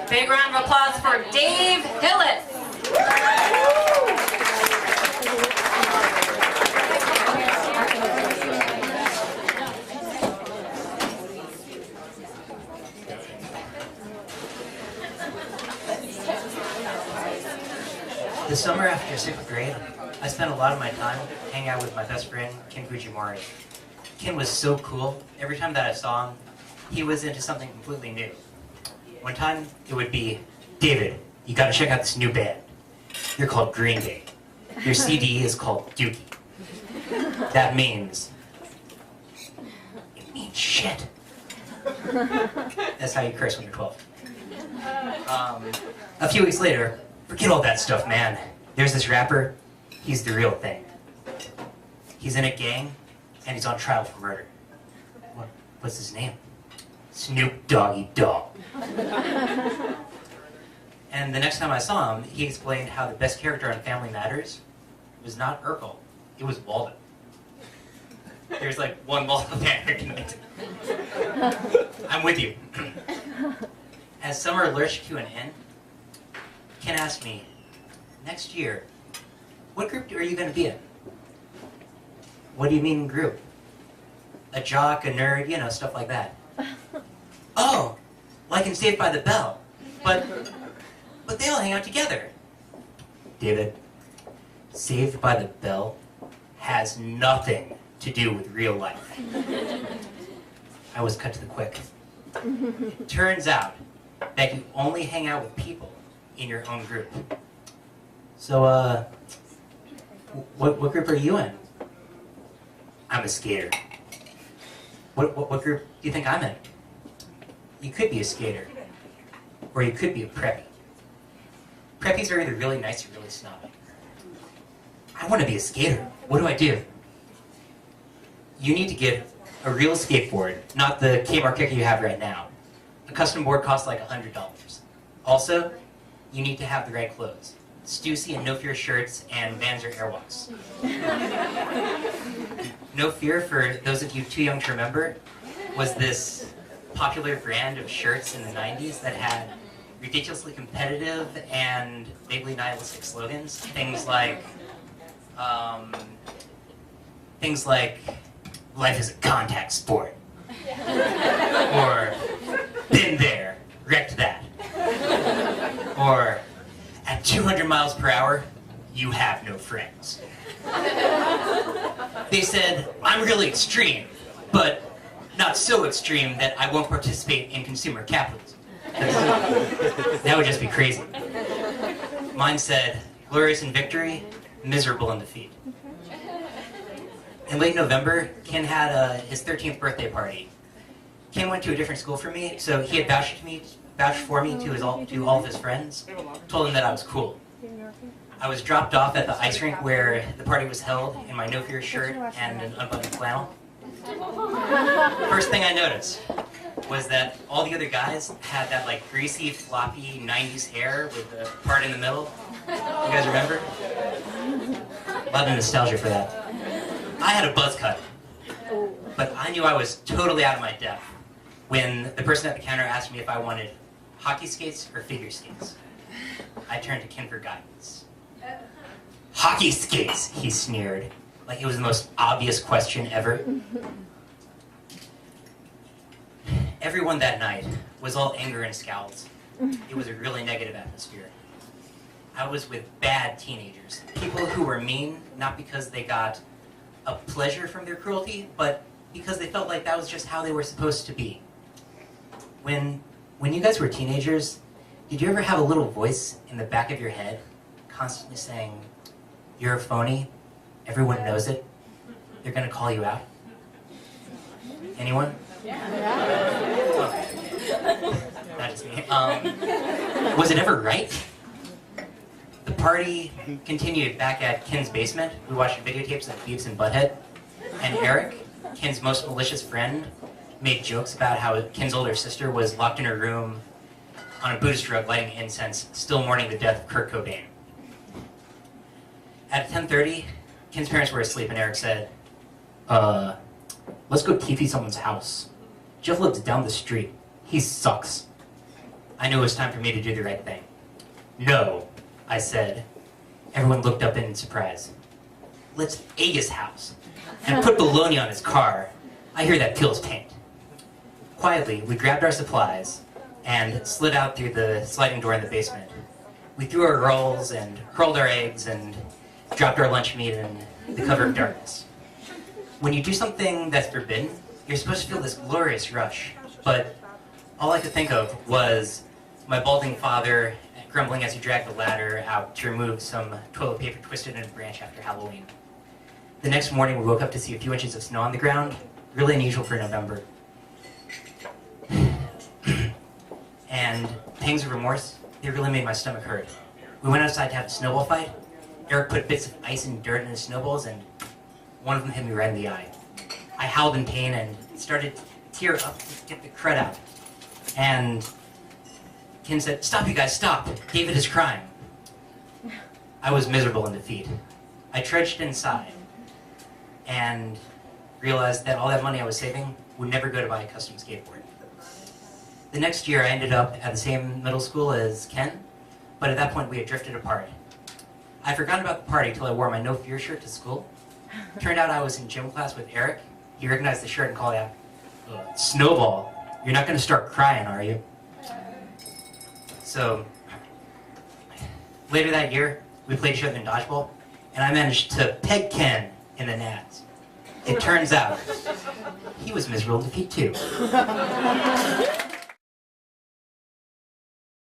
Big round of applause for Dave Hillis. The summer after 6th grade, I spent a lot of my time hanging out with my best friend, Ken Fujimori. Ken was so cool. Every time that I saw him, he was into something completely new. One time, it would be, David, you gotta check out this new band. You're called Green Day. Your CD is called Dookie. That means, it means shit. That's how you curse when you're 12. A few weeks later, forget all that stuff, man. There's this rapper, he's the real thing. He's in a gang, and he's on trial for murder. What's his name? Snoop Doggy Dogg. And the next time I saw him, he explained how the best character on Family Matters was not Urkel, it was Waldo. There's like one Waldo fan here tonight. I'm with you. As summer lurched to an end, Ken asked me, next year, what group are you going to be in? What do you mean group? A jock, a nerd, you know, stuff like that. Oh, like in Saved by the Bell. But they all hang out together. David, Saved by the Bell has nothing to do with real life. I was cut to the quick. Turns out that you only hang out with people in your own group. So, what group are you in? I'm a skater. What group do you think I'm in? You could be a skater, or you could be a preppy. Preppies are either really nice or really snobby. I want to be a skater. What do I do? You need to get a real skateboard, not the Kmart kicker you have right now. A custom board costs like $100. Also, you need to have the right clothes. Stussy and No Fear shirts and Vans or Airwalks. No Fear, for those of you too young to remember, was this popular brand of shirts in the 90s that had ridiculously competitive and vaguely nihilistic slogans. Things like, life is a contact sport. Or, been there, wrecked that. Or, at 200 miles per hour, you have no friends. They said, I'm really extreme, but not so extreme that I won't participate in consumer capitalism. That would just be crazy. Mine said, glorious in victory, miserable in defeat. In late November, Ken had his 13th birthday party. Ken went to a different school from me, so he had vouched for me to all of his friends, told them that I was cool. I was dropped off at the ice rink where the party was held in my No Fear shirt and an unbuttoned flannel. First thing I noticed was that all the other guys had that like greasy, floppy 90s hair with the part in the middle. You guys remember? A lot of nostalgia for that. I had a buzz cut, but I knew I was totally out of my depth when the person at the counter asked me if I wanted hockey skates or figure skates. I turned to Ken for guidance. Hockey skates, he sneered, like it was the most obvious question ever. Everyone that night was all anger and scowls. It was a really negative atmosphere. I was with bad teenagers, people who were mean, not because they got a pleasure from their cruelty, but because they felt like that was just how they were supposed to be. When you guys were teenagers, did you ever have a little voice in the back of your head constantly saying, you're a phony, everyone knows it, they're gonna call you out? Anyone? Yeah. Not just me. Was it ever right? The party continued back at Ken's basement. We watched videotapes of Beavis and Butthead. And Eric, Ken's most malicious friend, made jokes about how Ken's older sister was locked in her room on a Buddhist rug lighting incense, still mourning the death of Kurt Cobain. At 10:30, Ken's parents were asleep and Eric said, let's go TV someone's house. Jeff lives down the street. He sucks. I knew it was time for me to do the right thing. "No," I said. Everyone looked up in surprise. "Let's egg his house and put bologna on his car. I hear that kills paint." Quietly, we grabbed our supplies and slid out through the sliding door in the basement. We threw our rolls and hurled our eggs and dropped our lunch meat in the cover of darkness. When you do something that's forbidden, you're supposed to feel this glorious rush, but all I could think of was my balding father grumbling as he dragged the ladder out to remove some toilet paper twisted in a branch after Halloween. The next morning, we woke up to see a few inches of snow on the ground, really unusual for November. And pangs of remorse, they really made my stomach hurt. We went outside to have a snowball fight. Eric put bits of ice and dirt in the snowballs, and one of them hit me right in the eye. I howled in pain and started to tear up to get the crud out. And Ken said, "Stop, you guys, stop. David is crying." I was miserable in defeat. I trudged inside and realized that all that money I was saving would never go to buy a custom skateboard. The next year, I ended up at the same middle school as Ken, but at that point, we had drifted apart. I forgot about the party till I wore my No Fear shirt to school. Turned out I was in gym class with Eric. He recognized the shirt and called out, "Snowball, you're not going to start crying, are you?" So, later that year, we played each other in dodgeball, and I managed to peg Ken in the nads. It turns out, he was miserable in defeat too.